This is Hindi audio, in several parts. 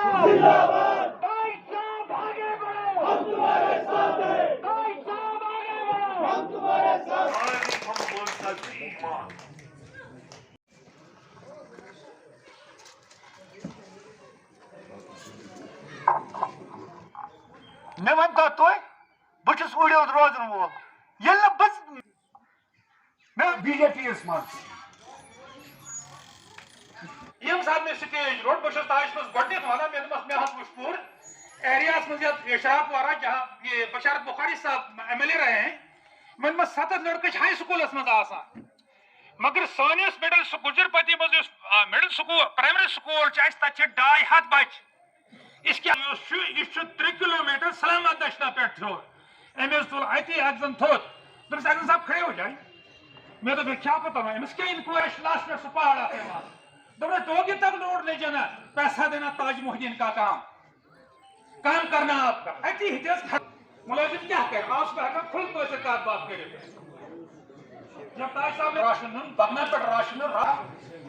जिंदाबाद। भाई साहब आगे बढ़ो, हम तुम्हारे साथ हैं। भाई साहब आगे बढ़ो, हम तुम्हारे साथ हैं। मैं वनता तुह बस उड़ो रोजन वोल ये बस मैं बीजेपी मज यम सात मे स्टेज रोड बस ताज मज गडत वन मे मे पूर एरिया शराब वारा जहाँ ये बशारत बुखारी साहब MLA रहे हैं मन में 7 लड़के हाई स्कूल मज मगर सानिस मिडल गुजरपति मज मिडल स्कूल प्राइमरी स्कूल तक 250 बच इसके 3 किलोमीटर सलामत दशना पे थ्रो अमिस तुल अगजन थोत दस अगजन साहब खड़े हो जाए मैं तो क्या पता मैं क्या इंक्वायरी लास्ट में पहाड़ दोनों टोगी तक रोड ले जाना पैसा देना ताज मोहद्दीन का काम करना आपका मुलाजिम क्या करे आप खुल तो ऐसे बात करे जब ताज साहब ने राशन बगना पर राशन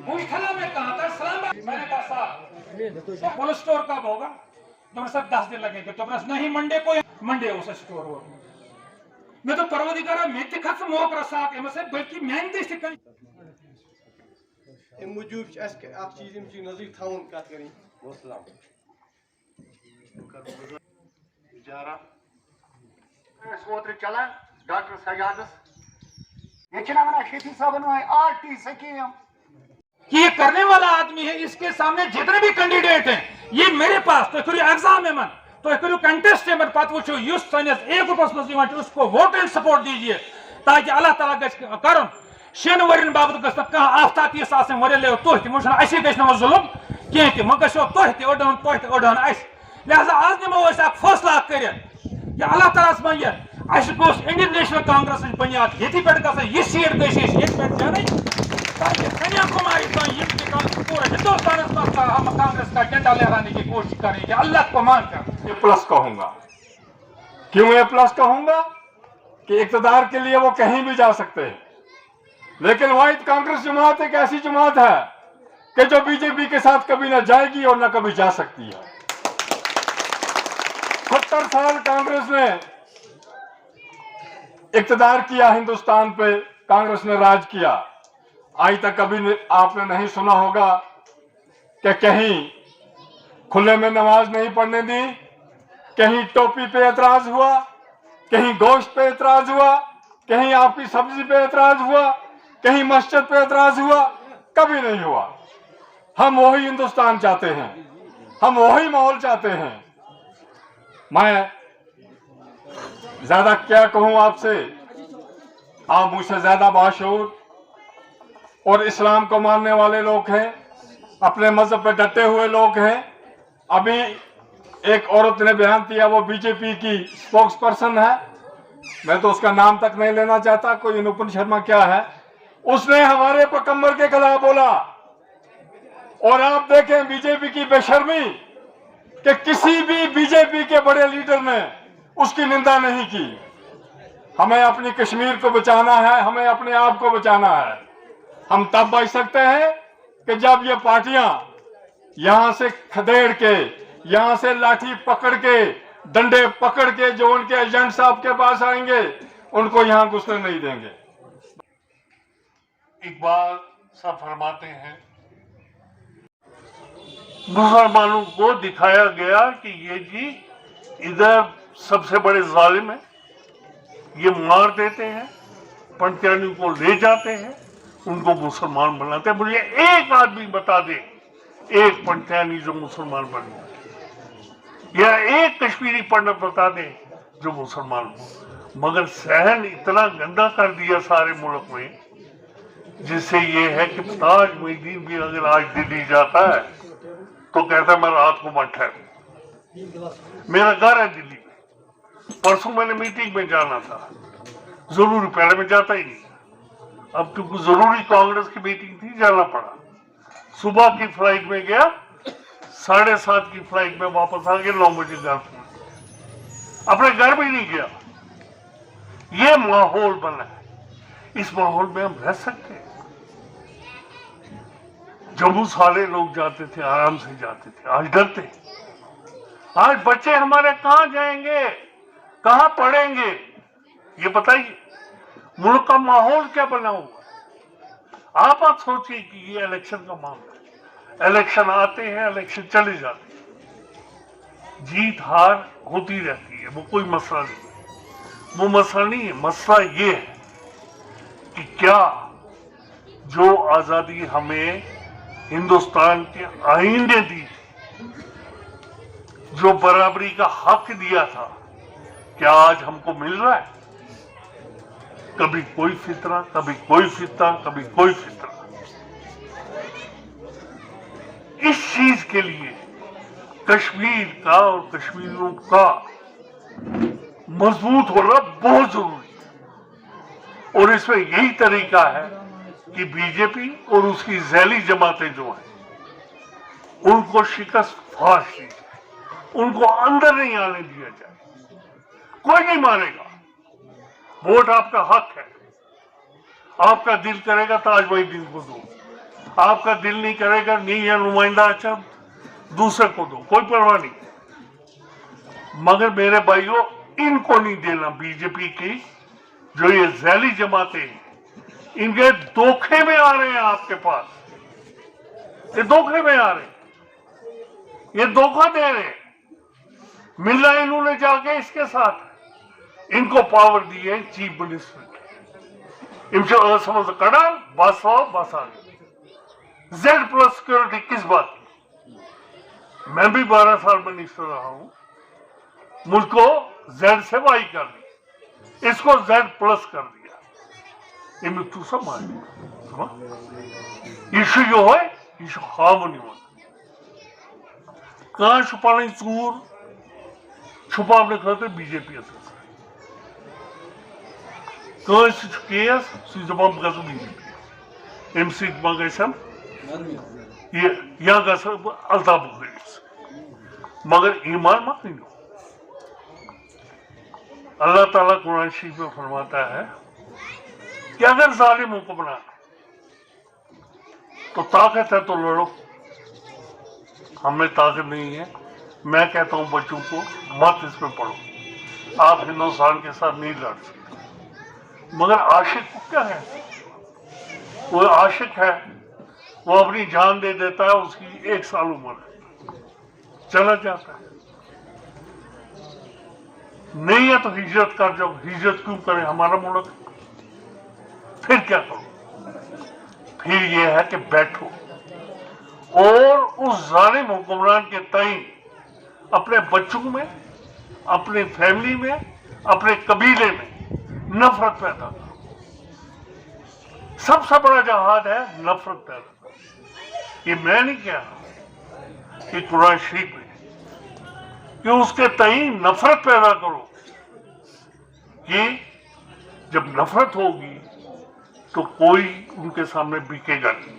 मुश्तला में कहा था सलाम मैंने कहा साहब पुलिस स्टोर कब होगा तो सब 10 दिन लगेंगे तो बस नहीं मंडे उस स्टोर हो मैं तो परवदिगार में खत मोक रसाक से बल्कि मैं मूजूब चीज नजर थवन कत करें चलान डॉक्टर सजादस ये वन शफी साहब RT स्कीम ये करने वाला आदमी है इसके सामने जितने भी कैंडिडेट हैं ये मेरे पास तो करो एग्जाम में तो करो कंटेस्ट में पत वो युस सनिस एक रुपस मज उसको वोट एंड सपोर्ट दीजिए ताकि अल्लाह ताला कर शेन वन बाबत गस आफ्ताब तीस वरियो तुह तह गो जुलम कह तुह अड़न अड़न लिहाजा आज नमो फैसला कर अल्लाह ताला मंगे गोस इंडियन नेशनल कांग्रेस बुनियाद ये पे यह सीट गई ये जान ताकि कन्याकुमारी पूरा हिंदुस्तान हम कांग्रेस का झंडा लहराने की कोशिश करेंगे अल्लाह को मानकर ये प्लस कहूंगा। क्यों ये प्लस कहूंगा कि इक़्तिदार के लिए वो कहीं भी जा सकते हैं, लेकिन वाहिद कांग्रेस जमात एक ऐसी जमात है कि जो बीजेपी के साथ कभी ना जाएगी और ना कभी जा सकती है। 70 साल कांग्रेस ने इक़्तिदार किया, हिंदुस्तान पे कांग्रेस ने राज किया। आज तक कभी आपने नहीं सुना होगा कि कहीं खुले में नमाज नहीं पढ़ने दी, कहीं टोपी पे एतराज हुआ, कहीं गोश्त पे एतराज हुआ, कहीं आपकी सब्जी पे एतराज हुआ, कहीं मस्जिद पे एतराज हुआ, कभी नहीं हुआ। हम वही हिंदुस्तान चाहते हैं, हम वही माहौल चाहते हैं। मैं ज्यादा क्या कहूं आपसे, आप मुझसे ज्यादा बाशऊर और इस्लाम को मानने वाले लोग हैं, अपने मजहब पे डटे हुए लोग हैं। अभी एक औरत ने बयान दिया, वो बीजेपी की स्पोक्स पर्सन है, मैं तो उसका नाम तक नहीं लेना चाहता, कोई अनुपम शर्मा क्या है, उसने हमारे पकम्बर के खिलाफ बोला। और आप देखें बीजेपी की बेशर्मी कि किसी भी बीजेपी के बड़े लीडर ने उसकी निंदा नहीं की। हमें अपनी कश्मीर को बचाना है, हमें अपने आप को बचाना है। हम तब बच सकते हैं कि जब ये पार्टियां यहां से खदेड़ के, यहां से लाठी पकड़ के, डंडे पकड़ के जो उनके एजेंट साहब के पास आएंगे उनको यहां घुसने नहीं देंगे। इकबाल साहब फरमाते हैं मुसलमानों को दिखाया गया कि ये जी इधर सबसे बड़े जालिम है, ये मार देते हैं, पंचायतों को ले जाते हैं, उनको मुसलमान बनाते हैं। मुझे एक आदमी बता दे, एक पंचायती जो मुसलमान बन गया, या एक कश्मीरी पंडित बता दे जो मुसलमान हो। मगर सहन इतना गंदा कर दिया सारे मुल्क में, जिससे ये है कि ताज मोहद्दीन भी अगर आज दिल्ली जाता है तो कहता है मैं रात को मत ठहरूं, मेरा घर है दिल्ली में। परसों मैंने मीटिंग में जाना था, जरूरी, पहले मैं जाता ही नहीं, अब क्योंकि जरूरी कांग्रेस की मीटिंग थी जाना पड़ा। सुबह की फ्लाइट में गया, 7:30 की फ्लाइट में वापस आ गया, 9 बजे घर पहुंचा, अपने घर भी नहीं गया। ये माहौल बना है, इस माहौल में हम रह सकते हैं? जम्मू सारे लोग जाते थे, आराम से जाते थे, आज डरते हैं। आज बच्चे हमारे कहाँ जाएंगे, कहाँ पढ़ेंगे, ये बताइए। मुल्क का माहौल क्या बना हुआ है। आप सोचिए कि ये इलेक्शन का मामला है, इलेक्शन आते हैं, इलेक्शन चले जाते हैं, जीत हार होती रहती है, वो कोई मसला नहीं है, वो मसला नहीं है। मसला ये है कि क्या जो आजादी हमें हिंदुस्तान के आईन ने दी, जो बराबरी का हक दिया था, क्या आज हमको मिल रहा है? कभी कोई फितरा, कभी कोई फितरा, कभी कोई फितरा। इस चीज के लिए कश्मीर का और कश्मीरियों का मजबूत होना बहुत जरूरी है। और इसमें यही तरीका है कि बीजेपी और उसकी जैली जमातें जो हैं उनको शिकस्त फाश दी जाए, उनको अंदर नहीं आने दिया जाए। कोई नहीं मानेगा, वोट आपका हक है। आपका दिल करेगा ताजमुद्दीन को दो, आपका दिल नहीं करेगा नहीं है नुमाइंदा अच्छा दूसरे को दो, कोई परवाह नहीं। मगर मेरे भाइयों, इनको नहीं देना। बीजेपी की जो ये जैली जमातें हैं, इनके धोखे में आ रहे हैं आपके पास, ये धोखे में आ रहे हैं, ये धोखा दे रहे हैं। मिला इन्होंने जाके इसके साथ इनको पावर दी है चीफ मिनिस्टर की। इनसे असमझ कड़ा बस हो बस आ गई। जेड प्लस सिक्योरिटी किस बात की? मैं भी 12 साल मिनिस्टर रहा हूं, मुल्क को जेड से वाई कर दी, इसको जेड प्लस कर दिया। इनमें तू सब मान इशू जो है इशू हार्मोनी होना। कहां छुपाने चूर छुपा अपने खाते बीजेपी कहां से केस जवाब का बीजेपी एमसी मगैसम ये या गसब अल्ताफ मगर ईमान मत नहीं। अल्लाह ताला कुरान शरीफ में फरमाता है कि अगर जालिम हुक्मरान तो ताकत है तो लड़ो, हमें ताकत नहीं है। मैं कहता हूं बच्चों को मत इसमें पढ़ो, आप हिंदुस्तान के साथ नहीं लड़ सकते। मगर आशिक को क्या है, वो आशिक है, वो अपनी जान दे देता है, उसकी 1 साल उम्र है, चला जाता है। नहीं है तो हिजरत कर जाओ। हिजरत क्यों करें, हमारा मुल्क। फिर क्या करो? फिर यह है कि बैठो और उस जालिम हुक्मरान के तई अपने बच्चों में, अपने फैमिली में, अपने कबीले में नफरत पैदा करो। सबसे बड़ा जहाद है नफरत पैदा करो। ये मैं नहीं कह रहा कि कुरान शरीफ में कि उसके तई नफरत पैदा करो। कि जब नफरत होगी तो कोई उनके सामने बिकेगा नहीं,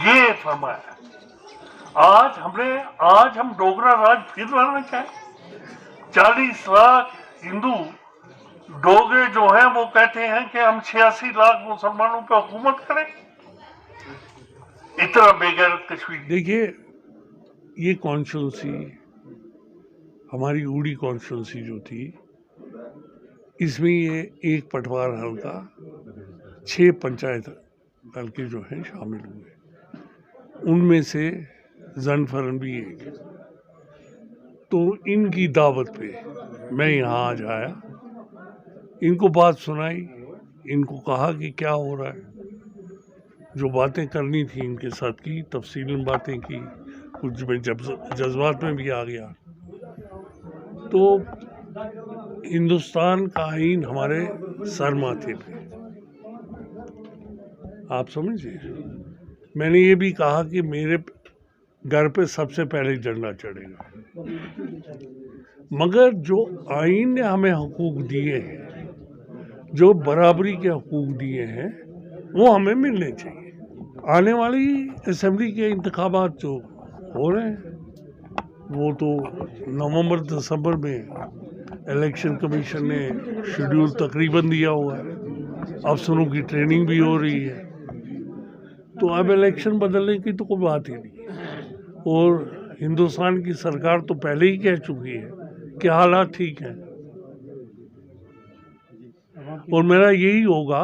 ये फरमाया। आज हम डोगरा राज फिर लाना चाहें। 40 लाख हिंदू डोगरे जो हैं वो कहते हैं कि हम 86 लाख मुसलमानों पर हुकूमत करें। इतना बेगैरत कश्मीर। देखिए, ये कॉन्स्टिट्यूंसी हमारी ऊड़ी कॉन्स्टिट्यूंसी जो थी, इसमें ये एक पटवार हल्का 6 पंचायत हल्के जो हैं शामिल हुए, उनमें से जनफरन भी एक है। तो इनकी दावत पे मैं यहाँ आज आया, इनको बात सुनाई, इनको कहा कि क्या हो रहा है। जो बातें करनी थी इनके साथ की, तफसीलन बातें की, कुछ में जज्बात में भी आ गया। तो हिंदुस्तान का आईन हमारे सर माथे पे, आप समझिए। मैंने ये भी कहा कि मेरे घर पे सबसे पहले झंडा चढ़ेगा, मगर जो आईन ने हमें हुकूक दिए हैं, जो बराबरी के हुकूक दिए हैं, वो हमें मिलने चाहिए। आने वाली असेंबली के इंतखाबात जो हो रहे हैं, वो तो नवंबर दिसंबर में इलेक्शन कमीशन ने शेड्यूल तकरीबन दिया हुआ है। अफसरों की ट्रेनिंग भी हो रही है। तो अब इलेक्शन बदलने की तो कोई बात ही नहीं है। और हिंदुस्तान की सरकार तो पहले ही कह चुकी है कि हालात ठीक हैं। और मेरा यही होगा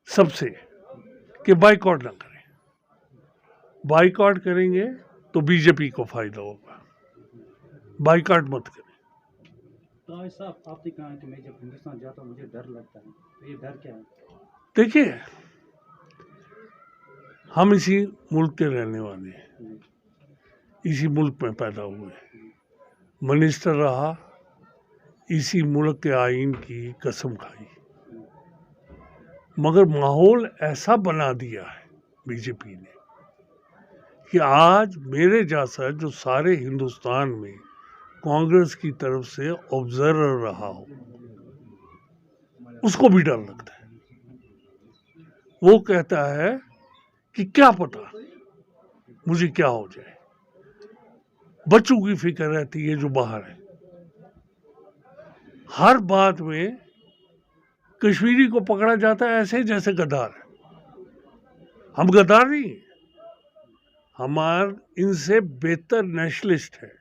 सबसे कि बाइकआउट ना करें। बाइकआउट करेंगे तो बीजेपी को फायदा होगा, बाइकआउट मत करें। तो साहब आपने कहा कि मैं जब हिंदुस्तान जाता हूँ मुझे डर लगता है, तो ये डर क्या है? देखिए, हम इसी मुल्क के रहने वाले हैं, इसी मुल्क में पैदा हुए, मिनिस्टर रहा, इसी मुल्क के आइन की कसम खाई, मगर माहौल ऐसा बना दिया है बीजेपी ने कि आज मेरे जैसा जो सारे हिंदुस्तान में कांग्रेस की तरफ से ऑब्जर्वर रहा हो, उसको भी डर लगता है। वो कहता है कि क्या पता मुझे क्या हो जाए। बच्चों की फिक्र रहती है जो बाहर है। हर बात में कश्मीरी को पकड़ा जाता है ऐसे जैसे गद्दार है। हम गद्दार नहीं हैं, हमारे इनसे बेहतर नेशनलिस्ट है।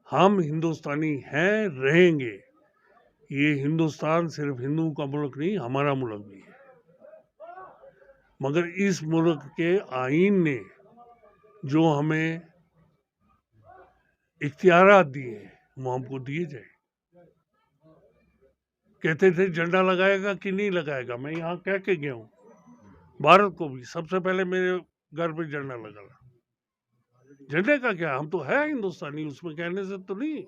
हम हिंदुस्तानी हैं, रहेंगे। ये हिंदुस्तान सिर्फ हिंदुओं का मुल्क नहीं, हमारा मुल्क भी है। मगर इस मुल्क के आईन ने जो हमें इख्तियारात दिए वो हमको दिए जाए। कहते थे झंडा लगाएगा कि नहीं लगाएगा, मैं यहाँ कह के गया हूँ भारत को भी, सबसे पहले मेरे घर पे झंडा लगा। झंडे का क्या, हम तो है हिंदुस्तानी, उसमें कहने से तो नहीं।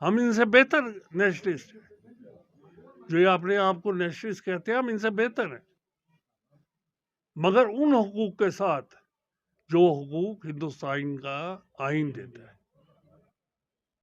हम इनसे बेहतर नेशनलिस्ट हैं। जो ये अपने आप को नेशनलिस्ट कहते हैं, हम इनसे बेहतर हैं, मगर उन हुकूक के साथ जो हुकूक हिंदुस्तान का आइन देता है।